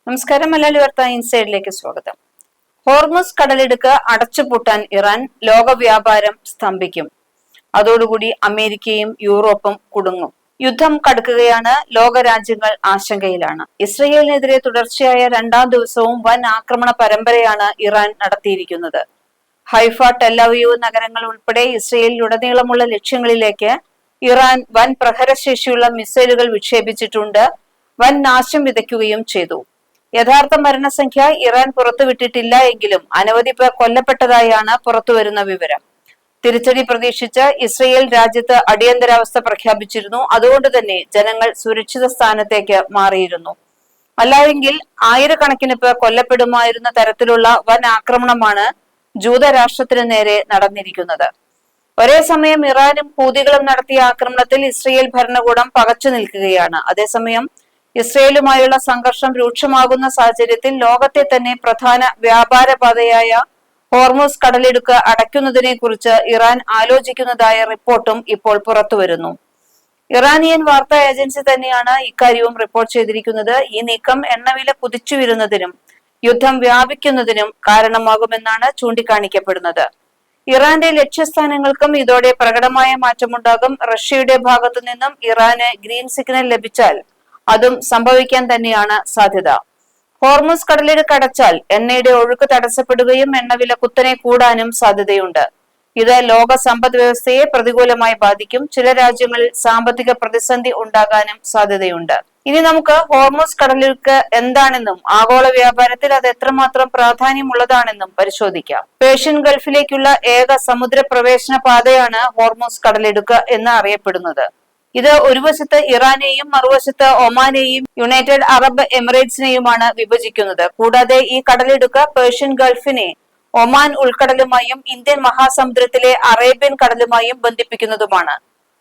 നമസ്കാരം. മലയാളി വാർത്ത ഇൻസൈഡിലേക്ക് സ്വാഗതം. ഹോർമുസ് കടലിടുക്ക് അടച്ചുപൂട്ടാൻ ഇറാൻ, ലോക വ്യാപാരം സ്തംഭിക്കും. അതോടുകൂടി അമേരിക്കയും യൂറോപ്പും കുടുങ്ങും. യുദ്ധം കടുക്കുകയാണ്. ലോകരാജ്യങ്ങൾ ആശങ്കയിലാണ്. ഇസ്രയേലിനെതിരെ തുടർച്ചയായ രണ്ടാം ദിവസവും വൻ ആക്രമണ പരമ്പരയാണ് ഇറാൻ നടത്തിയിരിക്കുന്നത്. ഹൈഫ, ടെല്ലവീവ് നഗരങ്ങൾ ഉൾപ്പെടെ ഇസ്രയേലിലുടനീളമുള്ള ലക്ഷ്യങ്ങളിലേക്ക് ഇറാൻ വൻ പ്രഹരശേഷിയുള്ള മിസൈലുകൾ വിക്ഷേപിച്ചിട്ടുണ്ട്. വൻ നാശം വിതയ്ക്കുകയും ചെയ്തു. യഥാർത്ഥ മരണസംഖ്യ ഇറാൻ പുറത്തുവിട്ടിട്ടില്ല എങ്കിലും അനവധി പേർ കൊല്ലപ്പെട്ടതായാണ് പുറത്തുവരുന്ന വിവരം. തിരിച്ചടി പ്രതീക്ഷിച്ച് ഇസ്രയേൽ രാജ്യത്ത് അടിയന്തരാവസ്ഥ പ്രഖ്യാപിച്ചിരുന്നു. അതുകൊണ്ട് തന്നെ ജനങ്ങൾ സുരക്ഷിത സ്ഥാനത്തേക്ക് മാറിയിരുന്നു. അല്ലായെങ്കിൽ ആയിരക്കണക്കിന് പേർ കൊല്ലപ്പെടുമായിരുന്ന തരത്തിലുള്ള വൻ ആക്രമണമാണ് ജൂതരാഷ്ട്രത്തിന് നേരെ നടന്നിരിക്കുന്നത്. ഒരേ സമയം ഇറാനും ഹൂതികളും നടത്തിയ ആക്രമണത്തിൽ ഇസ്രയേൽ ഭരണകൂടം പകച്ചു നിൽക്കുകയാണ്. അതേസമയം ഇസ്രയേലുമായുള്ള സംഘർഷം രൂക്ഷമാകുന്ന സാഹചര്യത്തിൽ ലോകത്തെ തന്നെ പ്രധാന വ്യാപാര പാതയായ ഹോർമുസ് കടലിടുക്ക് അടയ്ക്കുന്നതിനെ കുറിച്ച് ഇറാൻ ആലോചിക്കുന്നതായ റിപ്പോർട്ടും ഇപ്പോൾ പുറത്തുവരുന്നു. ഇറാനിയൻ വാർത്താ ഏജൻസി തന്നെയാണ് ഇക്കാര്യവും റിപ്പോർട്ട് ചെയ്തിരിക്കുന്നത്. ഈ നീക്കം എണ്ണവില കുതിച്ചുവരുന്നതിനും യുദ്ധം വ്യാപിക്കുന്നതിനും കാരണമാകുമെന്നാണ് ചൂണ്ടിക്കാണിക്കപ്പെടുന്നത്. ഇറാന്റെ ലക്ഷ്യസ്ഥാനങ്ങൾക്കും ഇതോടെ പ്രകടമായ മാറ്റമുണ്ടാകും. റഷ്യയുടെ ഭാഗത്തു നിന്നും ഇറാന് ഗ്രീൻ സിഗ്നൽ ലഭിച്ചാൽ അതും സംഭവിക്കാൻ തന്നെയാണ് സാധ്യത. ഹോർമുസ് കടലിടുക്ക് അടച്ചാൽ എണ്ണയുടെ ഒഴുക്ക് തടസ്സപ്പെടുകയും എണ്ണവില കുത്തനെ കൂടാനും സാധ്യതയുണ്ട്. ഇത് ലോക സമ്പദ് വ്യവസ്ഥയെ പ്രതികൂലമായി ബാധിക്കും. ചില രാജ്യങ്ങളിൽ സാമ്പത്തിക പ്രതിസന്ധി ഉണ്ടാകാനും സാധ്യതയുണ്ട്. ഇനി നമുക്ക് ഹോർമുസ് കടലിടുക്ക് എന്താണെന്നും ആഗോള വ്യാപാരത്തിൽ അത് എത്രമാത്രം പ്രാധാന്യമുള്ളതാണെന്നും പരിശോധിക്കാം. പേർഷ്യൻ ഗൾഫിലേക്കുള്ള ഏക സമുദ്ര പ്രവേശന പാതയാണ് ഹോർമുസ് കടലിടുക്ക് എന്ന് അറിയപ്പെടുന്നത്. ഇത് ഒരു വശത്ത് ഇറാനെയും മറുവശത്ത് ഒമാനെയും യുണൈറ്റഡ് അറബ് എമിറേറ്റ്സിനെയുമാണ് വിഭജിക്കുന്നത്. കൂടാതെ ഈ കടലിടുക്ക് പേർഷ്യൻ ഗൾഫിനെ ഒമാൻ ഉൾക്കടലുമായും ഇന്ത്യൻ മഹാസമുദ്രത്തിലെ അറേബ്യൻ കടലുമായും ബന്ധിപ്പിക്കുന്നതുമാണ്.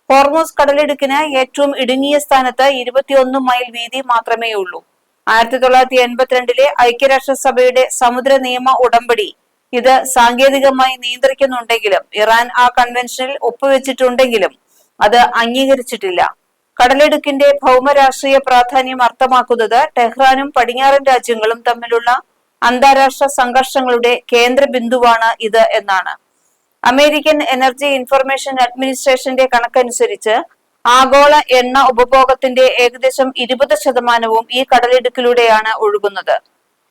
ഹോർമുസ് കടലിടുക്കിന് ഏറ്റവും ഇടുങ്ങിയ സ്ഥാനത്ത് 21 മൈൽ വീതി മാത്രമേ ഉള്ളൂ. 1982 ഐക്യരാഷ്ട്രസഭയുടെ സമുദ്ര നിയമ ഉടമ്പടി ഇത് സാങ്കേതികമായി നിയന്ത്രിക്കുന്നുണ്ടെങ്കിലും ഇറാൻ ആ കൺവെൻഷനിൽ ഒപ്പുവെച്ചിട്ടുണ്ടെങ്കിലും അത് അംഗീകരിച്ചിട്ടില്ല. കടലിടുക്കിന്റെ ഭൗമരാഷ്ട്രീയ പ്രാധാന്യം അർത്ഥമാക്കുന്നത് ടെഹ്റാനും പടിഞ്ഞാറൻ രാജ്യങ്ങളും തമ്മിലുള്ള അന്താരാഷ്ട്ര സംഘർഷങ്ങളുടെ കേന്ദ്ര ബിന്ദുവാണ് ഇത് എന്നാണ്. അമേരിക്കൻ എനർജി ഇൻഫർമേഷൻ അഡ്മിനിസ്ട്രേഷന്റെ കണക്കനുസരിച്ച് ആഗോള എണ്ണ ഉപഭോഗത്തിന്റെ ഏകദേശം 20% ഈ കടലിടുക്കിലൂടെയാണ് ഒഴുകുന്നത്.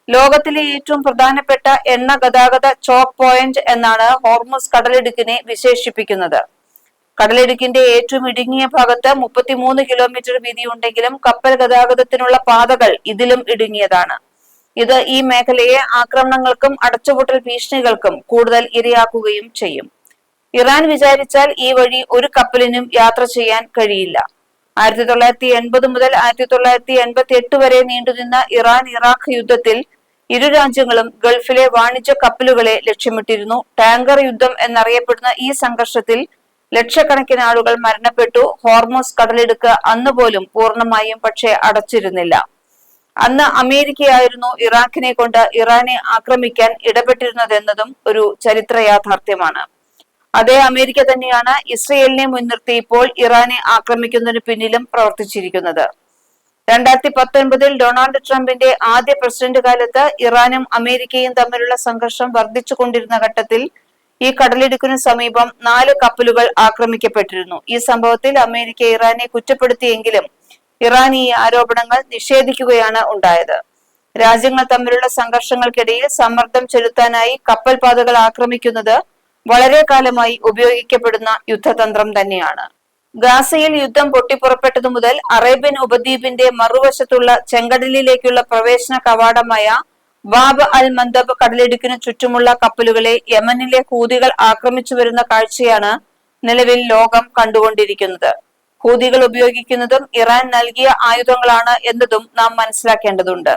ലോകത്തിലെ ഏറ്റവും പ്രധാനപ്പെട്ട എണ്ണ ഗതാഗത ചോക്ക് പോയിന്റ് എന്നാണ് ഹോർമുസ് കടലിടുക്കിനെ വിശേഷിപ്പിക്കുന്നത്. കടലിടുക്കിന്റെ ഏറ്റവും ഇടുങ്ങിയ ഭാഗത്ത് 33 കിലോമീറ്റർ വീതിയുണ്ടെങ്കിലും കപ്പൽ ഗതാഗതത്തിനുള്ള പാതകൾ ഇതിലും ഇടുങ്ങിയതാണ്. ഇത് ഈ മേഖലയെ ആക്രമണങ്ങൾക്കും അടച്ചുപൂട്ടൽ ഭീഷണികൾക്കും കൂടുതൽ ഇരയാക്കുകയും ചെയ്യും. ഇറാൻ വിചാരിച്ചാൽ ഈ വഴി ഒരു കപ്പലിനും യാത്ര ചെയ്യാൻ കഴിയില്ല. 1980 മുതൽ 1988 വരെ നീണ്ടുനിന്ന ഇറാൻ ഇറാഖ് യുദ്ധത്തിൽ ഇരു രാജ്യങ്ങളും ഗൾഫിലെ വാണിജ്യ കപ്പലുകളെ ലക്ഷ്യമിട്ടിരുന്നു. ടാങ്കർ യുദ്ധം എന്നറിയപ്പെടുന്ന ഈ സംഘർഷത്തിൽ ലക്ഷക്കണക്കിന് ആളുകൾ മരണപ്പെട്ടു. ഹോർമുസ് കടലിടുക്ക് അന്ന് പോലും പൂർണ്ണമായും പക്ഷേ അടച്ചിരുന്നില്ല. അന്ന് അമേരിക്കയായിരുന്നു ഇറാഖിനെ കൊണ്ട് ഇറാനെ ആക്രമിക്കാൻ ഇടപെട്ടിരുന്നതെന്നതും ഒരു ചരിത്ര യാഥാർത്ഥ്യമാണ്. അതേ അമേരിക്ക തന്നെയാണ് ഇസ്രയേലിനെ മുൻനിർത്തി ഇപ്പോൾ ഇറാനെ ആക്രമിക്കുന്നതിന് പിന്നിലും പ്രവർത്തിച്ചിരിക്കുന്നത്. 2019 ഡൊണാൾഡ് ട്രംപിന്റെ ആദ്യ പ്രസിഡന്റ് കാലത്ത് ഇറാനും അമേരിക്കയും തമ്മിലുള്ള സംഘർഷം വർദ്ധിച്ചുകൊണ്ടിരുന്ന ഘട്ടത്തിൽ ഈ കടലിടുക്കിനു സമീപം 4 കപ്പലുകൾ ആക്രമിക്കപ്പെട്ടിരുന്നു. ഈ സംഭവത്തിൽ അമേരിക്ക ഇറാനെ കുറ്റപ്പെടുത്തിയെങ്കിലും ഇറാൻ ഈ ആരോപണങ്ങൾ നിഷേധിക്കുകയാണ് ഉണ്ടായത്. രാജ്യങ്ങൾ തമ്മിലുള്ള സംഘർഷങ്ങൾക്കിടയിൽ സമ്മർദ്ദം ചെലുത്താനായി കപ്പൽ പാതകൾ ആക്രമിക്കുന്നത് വളരെ കാലമായി ഉപയോഗിക്കപ്പെടുന്ന യുദ്ധതന്ത്രം തന്നെയാണ്. ഗാസയിൽ യുദ്ധം പൊട്ടിപ്പുറപ്പെട്ടതു മുതൽ അറേബ്യൻ ഉപദ്വീപിന്റെ മറുവശത്തുള്ള ചെങ്കടലിലേക്കുള്ള പ്രവേശന കവാടമായ ബാബ് അൽ മന്ദബ് കടലിടുക്കിന് ചുറ്റുമുള്ള കപ്പലുകളെ യമനിലെ ഹൂതികൾ ആക്രമിച്ചു വരുന്ന കാഴ്ചയാണ് നിലവിൽ ലോകം കണ്ടുകൊണ്ടിരിക്കുന്നത്. ഹൂതികൾ ഉപയോഗിക്കുന്നതും ഇറാൻ നൽകിയ ആയുധങ്ങളാണ് എന്നതും നാം മനസ്സിലാക്കേണ്ടതുണ്ട്.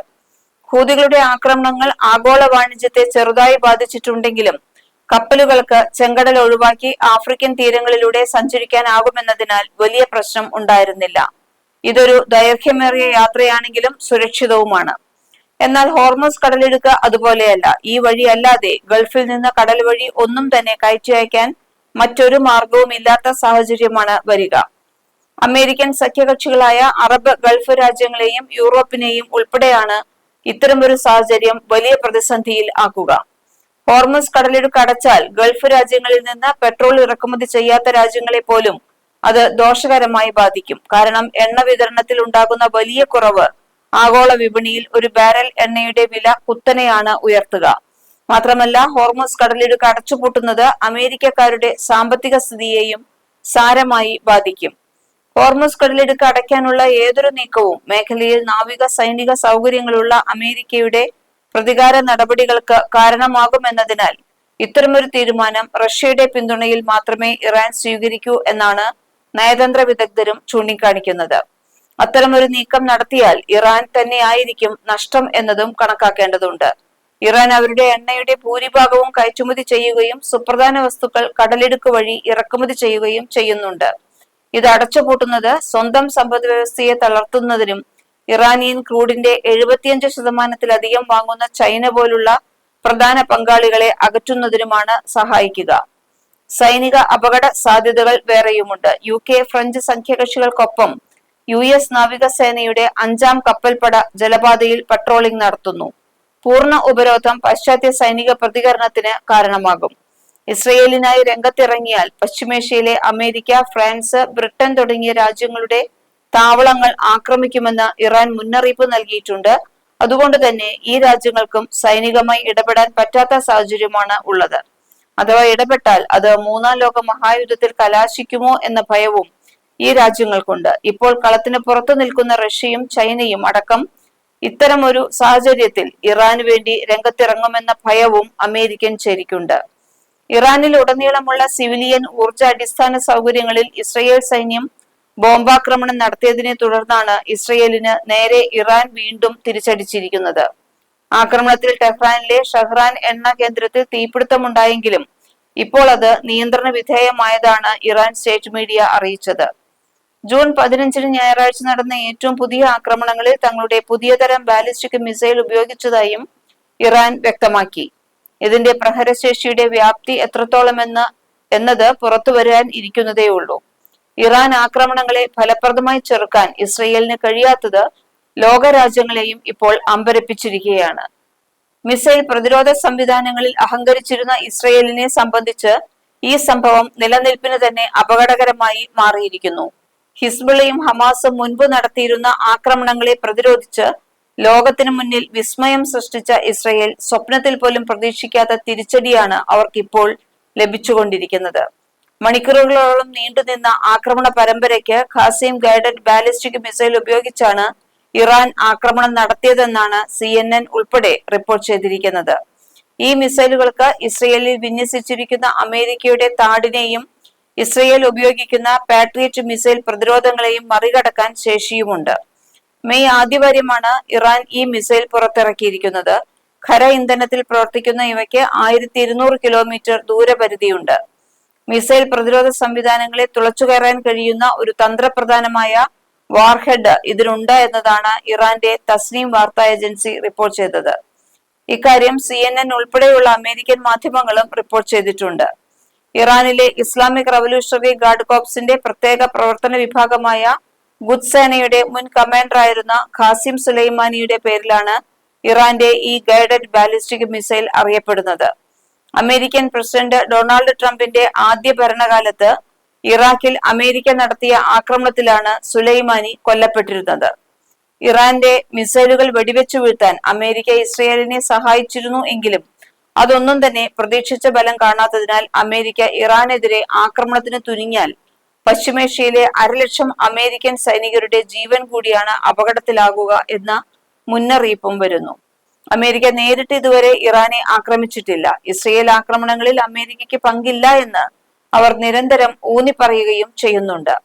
ഹൂതികളുടെ ആക്രമണങ്ങൾ ആഗോള വാണിജ്യത്തെ ചെറുതായി ബാധിച്ചിട്ടുണ്ടെങ്കിലും കപ്പലുകൾക്ക് ചെങ്കടൽ ഒഴിവാക്കി ആഫ്രിക്കൻ തീരങ്ങളിലൂടെ സഞ്ചരിക്കാനാകുമെന്നതിനാൽ വലിയ പ്രശ്നം ഉണ്ടായിരുന്നില്ല. ഇതൊരു ദൈർഘ്യമേറിയ യാത്രയാണെങ്കിലും സുരക്ഷിതവുമാണ്. എന്നാൽ ഹോർമുസ് കടലിടുക്ക് അതുപോലെയല്ല. ഈ വഴി അല്ലാതെ ഗൾഫിൽ നിന്ന് കടൽ വഴി ഒന്നും തന്നെ കയറ്റി അയക്കാൻ മറ്റൊരു മാർഗവും ഇല്ലാത്ത സാഹചര്യമാണ് വരിക. അമേരിക്കൻ സഖ്യകക്ഷികളായ അറബ് ഗൾഫ് രാജ്യങ്ങളെയും യൂറോപ്പിനെയും ഉൾപ്പെടെയാണ് ഇത്തരമൊരു സാഹചര്യം വലിയ പ്രതിസന്ധിയിൽ ആക്കുക. ഹോർമസ് കടലിടുക്ക് അടച്ചാൽ ഗൾഫ് രാജ്യങ്ങളിൽ നിന്ന് പെട്രോൾ ഇറക്കുമതി ചെയ്യാത്ത രാജ്യങ്ങളെ പോലും അത് ദോഷകരമായി ബാധിക്കും. കാരണം എണ്ണ വിതരണത്തിൽ ഉണ്ടാകുന്ന വലിയ കുറവ് ആഗോള വിപണിയിൽ ഒരു ബാരൽ എണ്ണയുടെ വില കുത്തനെയാണ് ഉയർത്തുക. മാത്രമല്ല, ഹോർമസ് കടലിടുക്ക് അടച്ചുപൂട്ടുന്നത് അമേരിക്കക്കാരുടെ സാമ്പത്തിക സ്ഥിതിയെയും സാരമായി ബാധിക്കും. ഹോർമസ് കടലിടുക്ക് അടയ്ക്കാനുള്ള ഏതൊരു നീക്കവും മേഖലയിൽ നാവിക സൈനിക സൗകര്യങ്ങളുള്ള അമേരിക്കയുടെ പ്രതികാര നടപടികൾക്ക് കാരണമാകുമെന്നതിനാൽ ഇത്തരമൊരു തീരുമാനം റഷ്യയുടെ പിന്തുണയിൽ മാത്രമേ ഇറാൻ സ്വീകരിക്കൂ എന്നാണ് നയതന്ത്ര വിദഗ്ധരും ചൂണ്ടിക്കാണിക്കുന്നത്. അത്തരമൊരു നീക്കം നടത്തിയാൽ ഇറാൻ തന്നെയായിരിക്കും നഷ്ടം എന്നതും കണക്കാക്കേണ്ടതുണ്ട്. ഇറാൻ അവരുടെ എണ്ണയുടെ ഭൂരിഭാഗവും കയറ്റുമതി ചെയ്യുകയും സുപ്രധാന വസ്തുക്കൾ കടലിടുക്ക് വഴി ഇറക്കുമതി ചെയ്യുകയും ചെയ്യുന്നുണ്ട്. ഇത് അടച്ചുപൂട്ടുന്നത് സ്വന്തം സമ്പദ് വ്യവസ്ഥയെ തളർത്തുന്നതിനും ഇറാനിയൻ ക്രൂഡിന്റെ 75% വാങ്ങുന്ന ചൈന പോലുള്ള പ്രധാന പങ്കാളികളെ അകറ്റുന്നതിനുമാണ് സഹായിക്കുക. സൈനിക അപകട സാധ്യതകൾ വേറെയുമുണ്ട്. UK ഫ്രഞ്ച് സഖ്യകക്ഷികൾക്കൊപ്പം US നാവികസേനയുടെ 5ാം കപ്പൽപ്പട ജലപാതയിൽ പട്രോളിംഗ് നടത്തുന്നു. പൂർണ്ണ ഉപരോധം പാശ്ചാത്യ സൈനിക പ്രതികരണത്തിന് കാരണമാകും. ഇസ്രയേലിനായി രംഗത്തിറങ്ങിയാൽ പശ്ചിമേഷ്യയിലെ അമേരിക്ക, ഫ്രാൻസ്, ബ്രിട്ടൻ തുടങ്ങിയ രാജ്യങ്ങളുടെ താവളങ്ങൾ ആക്രമിക്കുമെന്ന് ഇറാൻ മുന്നറിയിപ്പ് നൽകിയിട്ടുണ്ട്. അതുകൊണ്ട് തന്നെ ഈ രാജ്യങ്ങൾക്കും സൈനികമായി ഇടപെടാൻ പറ്റാത്ത സാഹചര്യമാണ് ഉള്ളത്. അഥവാ ഇടപെട്ടാൽ അത് 3ാം ലോക മഹായുദ്ധത്തിൽ കലാശിക്കുമോ എന്ന ഭയവും ഈ രാജ്യങ്ങൾക്കുണ്ട്. ഇപ്പോൾ കളത്തിന് പുറത്തു നിൽക്കുന്ന റഷ്യയും ചൈനയും അടക്കം ഇത്തരമൊരു സാഹചര്യത്തിൽ ഇറാന് വേണ്ടി രംഗത്തിറങ്ങുമെന്ന ഭയവും അമേരിക്കൻ ചേരിക്കുണ്ട്. ഇറാനിൽ ഉടനീളമുള്ള സിവിലിയൻ ഊർജ അടിസ്ഥാന സൗകര്യങ്ങളിൽ ഇസ്രയേൽ സൈന്യം ബോംബാക്രമണം നടത്തിയതിനെ തുടർന്നാണ് ഇസ്രയേലിന് നേരെ ഇറാൻ വീണ്ടും തിരിച്ചടിച്ചിരിക്കുന്നത്. ആക്രമണത്തിൽ ടെഹ്റാനിലെ ഷഹ്റാൻ എണ്ണ കേന്ദ്രത്തിൽ തീപിടുത്തമുണ്ടായെങ്കിലും ഇപ്പോൾ അത് നിയന്ത്രണ വിധേയമായതാണ് ഇറാൻ സ്റ്റേറ്റ് മീഡിയ അറിയിച്ചത്. ജൂൺ 15 ഞായറാഴ്ച നടന്ന ഏറ്റവും പുതിയ ആക്രമണങ്ങളിൽ തങ്ങളുടെ പുതിയ തരം ബാലിസ്റ്റിക് മിസൈൽ ഉപയോഗിച്ചതായും ഇറാൻ വ്യക്തമാക്കി. ഇതിന്റെ പ്രഹരശേഷിയുടെ വ്യാപ്തി എന്നത് പുറത്തു വരാൻ ഇരിക്കുന്നതേയുള്ളൂ. ഇറാൻ ആക്രമണങ്ങളെ ഫലപ്രദമായി ചെറുക്കാൻ ഇസ്രയേലിന് കഴിയാത്തത് ലോകരാജ്യങ്ങളെയും ഇപ്പോൾ അമ്പരപ്പിച്ചിരിക്കുകയാണ്. മിസൈൽ പ്രതിരോധ സംവിധാനങ്ങളിൽ അഹങ്കരിച്ചിരുന്ന ഇസ്രയേലിനെ സംബന്ധിച്ച് ഈ സംഭവം നിലനിൽപ്പിന് തന്നെ അപകടകരമായി മാറിയിരിക്കുന്നു. ഹിസ്ബുള്ളയും ഹമാസും മുൻപ് നടത്തിയിരുന്ന ആക്രമണങ്ങളെ പ്രതിരോധിച്ച് ലോകത്തിനു മുന്നിൽ വിസ്മയം സൃഷ്ടിച്ച ഇസ്രയേൽ സ്വപ്നത്തിൽ പോലും പ്രതീക്ഷിക്കാത്ത തിരിച്ചടിയാണ് അവർക്കിപ്പോൾ ലഭിച്ചുകൊണ്ടിരിക്കുന്നത്. മണിക്കൂറുകളോളം നീണ്ടുനിന്ന ആക്രമണ പരമ്പരയ്ക്ക് ഖാസിം ഗൈഡഡ് ബാലിസ്റ്റിക് മിസൈൽ ഉപയോഗിച്ചാണ് ഇറാൻ ആക്രമണം നടത്തിയതെന്നാണ് CNN ഉൾപ്പെടെ റിപ്പോർട്ട് ചെയ്തിരിക്കുന്നത്. ഈ മിസൈലുകൾക്ക് ഇസ്രയേലിൽ വിന്യസിച്ചിരിക്കുന്ന അമേരിക്കയുടെ താഡിനെയും ഇസ്രയേൽ ഉപയോഗിക്കുന്ന പാട്രിയറ്റ് മിസൈൽ പ്രതിരോധങ്ങളെയും മറികടക്കാൻ ശേഷിയുമുണ്ട്. മെയ് ആദ്യവാര്യമാണ് ഇറാൻ ഈ മിസൈൽ പുറത്തിറക്കിയിരിക്കുന്നത്. ഖര ഇന്ധനത്തിൽ പ്രവർത്തിക്കുന്ന ഇവയ്ക്ക് 1200 കിലോമീറ്റർ ദൂരപരിധിയുണ്ട്. മിസൈൽ പ്രതിരോധ സംവിധാനങ്ങളെ തുളച്ചുകയറാൻ കഴിയുന്ന ഒരു തന്ത്രപ്രധാനമായ വാർഹെഡ് ഇതിനുണ്ട് എന്നതാണ് ഇറാന്റെ തസ്നീം വാർത്താ ഏജൻസി റിപ്പോർട്ട് ചെയ്തത്. ഇക്കാര്യം CNN ഉൾപ്പെടെയുള്ള അമേരിക്കൻ മാധ്യമങ്ങളും റിപ്പോർട്ട് ചെയ്തിട്ടുണ്ട്. ഇറാനിലെ ഇസ്ലാമിക് റവല്യൂഷണറി ഗാർഡ് കോർപ്സിന്റെ പ്രത്യേക പ്രവർത്തന വിഭാഗമായ ഖുദ്സ് സേനയുടെ മുൻ കമാൻഡറായിരുന്ന ഖാസിം സുലൈമാനിയുടെ പേരിലാണ് ഇറാന്റെ ഈ ഗൈഡഡ് ബാലിസ്റ്റിക് മിസൈൽ അറിയപ്പെടുന്നത്. അമേരിക്കൻ പ്രസിഡന്റ് ഡൊണാൾഡ് ട്രംപിന്റെ ആദ്യ ഭരണകാലത്ത് ഇറാഖിൽ അമേരിക്ക നടത്തിയ ആക്രമണത്തിലാണ് സുലൈമാനി കൊല്ലപ്പെട്ടിരുന്നത്. ഇറാന്റെ മിസൈലുകൾ വെടിവെച്ചു വീഴ്ത്താൻ അമേരിക്ക ഇസ്രയേലിനെ സഹായിച്ചിരുന്നു എങ്കിലും അതൊന്നും തന്നെ പ്രതീക്ഷിച്ച ബലം കാണാത്തതിനാൽ അമേരിക്ക ഇറാനെതിരെ ആക്രമണത്തിന് തുനിഞ്ഞാൽ പശ്ചിമേഷ്യയിലെ 1,00,000 അമേരിക്കൻ സൈനികരുടെ ജീവൻ കൂടിയാണ് അപകടത്തിലാകുക എന്ന മുന്നറിയിപ്പും വരുന്നു. അമേരിക്ക നേരിട്ട് ഇതുവരെ ഇറാനെ ആക്രമിച്ചിട്ടില്ല. ഇസ്രയേൽ ആക്രമണങ്ങളിൽ അമേരിക്കയ്ക്ക് പങ്കില്ല എന്ന് അവർ നിരന്തരം ഊന്നിപ്പറയുകയും ചെയ്യുന്നുണ്ട്.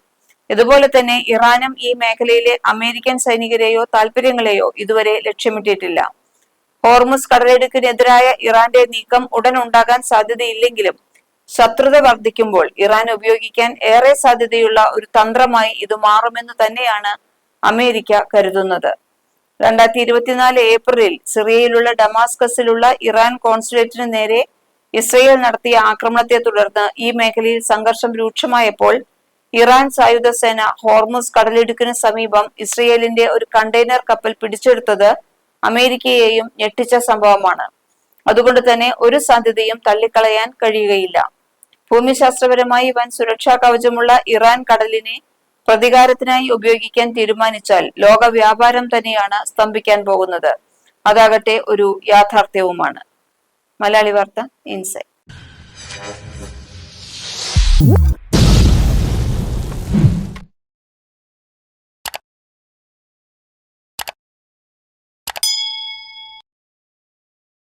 ഇതുപോലെ തന്നെ ഇറാനും ഈ മേഖലയിലെ അമേരിക്കൻ സൈനികരെയോ താല്പര്യങ്ങളെയോ ഇതുവരെ ലക്ഷ്യമിട്ടിട്ടില്ല. ഹോർമുസ് കടലിടുക്കിനെതിരായ ഇറാന്റെ നീക്കം ഉടൻ ഉണ്ടാകാൻ സാധ്യതയില്ലെങ്കിലും ശത്രുത വർദ്ധിക്കുമ്പോൾ ഇറാൻ ഉപയോഗിക്കാൻ ഏറെ സാധ്യതയുള്ള ഒരു തന്ത്രമായി ഇത് മാറുമെന്ന് തന്നെയാണ് അമേരിക്ക കരുതുന്നത്. 2024 ഏപ്രിലിൽ സിറിയയിലുള്ള ഡമാസ്കസിലുള്ള ഇറാൻ കോൺസുലേറ്റിന് നേരെ ഇസ്രയേൽ നടത്തിയ ആക്രമണത്തെ തുടർന്ന് ഈ മേഖലയിൽ സംഘർഷം രൂക്ഷമായപ്പോൾ ഇറാൻ സായുധ സേന ഹോർമുസ് കടലിടുക്കിന് സമീപം ഇസ്രയേലിന്റെ ഒരു കണ്ടെയ്നർ കപ്പൽ പിടിച്ചെടുത്തത് അമേരിക്കയെയും ഞെട്ടിച്ച സംഭവമാണ്. അതുകൊണ്ട് തന്നെ ഒരു സാധ്യതയും തള്ളിക്കളയാൻ കഴിയുകയില്ല. ഭൂമിശാസ്ത്രപരമായി വൻ സുരക്ഷാ കവചമുള്ള ഇറാൻ കടലിനെ പ്രതികാരത്തിനായി ഉപയോഗിക്കാൻ തീരുമാനിച്ചാൽ ലോക വ്യാപാരം തന്നെയാണ് സ്തംഭിക്കാൻ പോകുന്നത്. അതാകട്ടെ ഒരു യാഥാർത്ഥ്യവുമാണ്. മലയാളി വാർത്ത ഇൻസൈറ്റ്.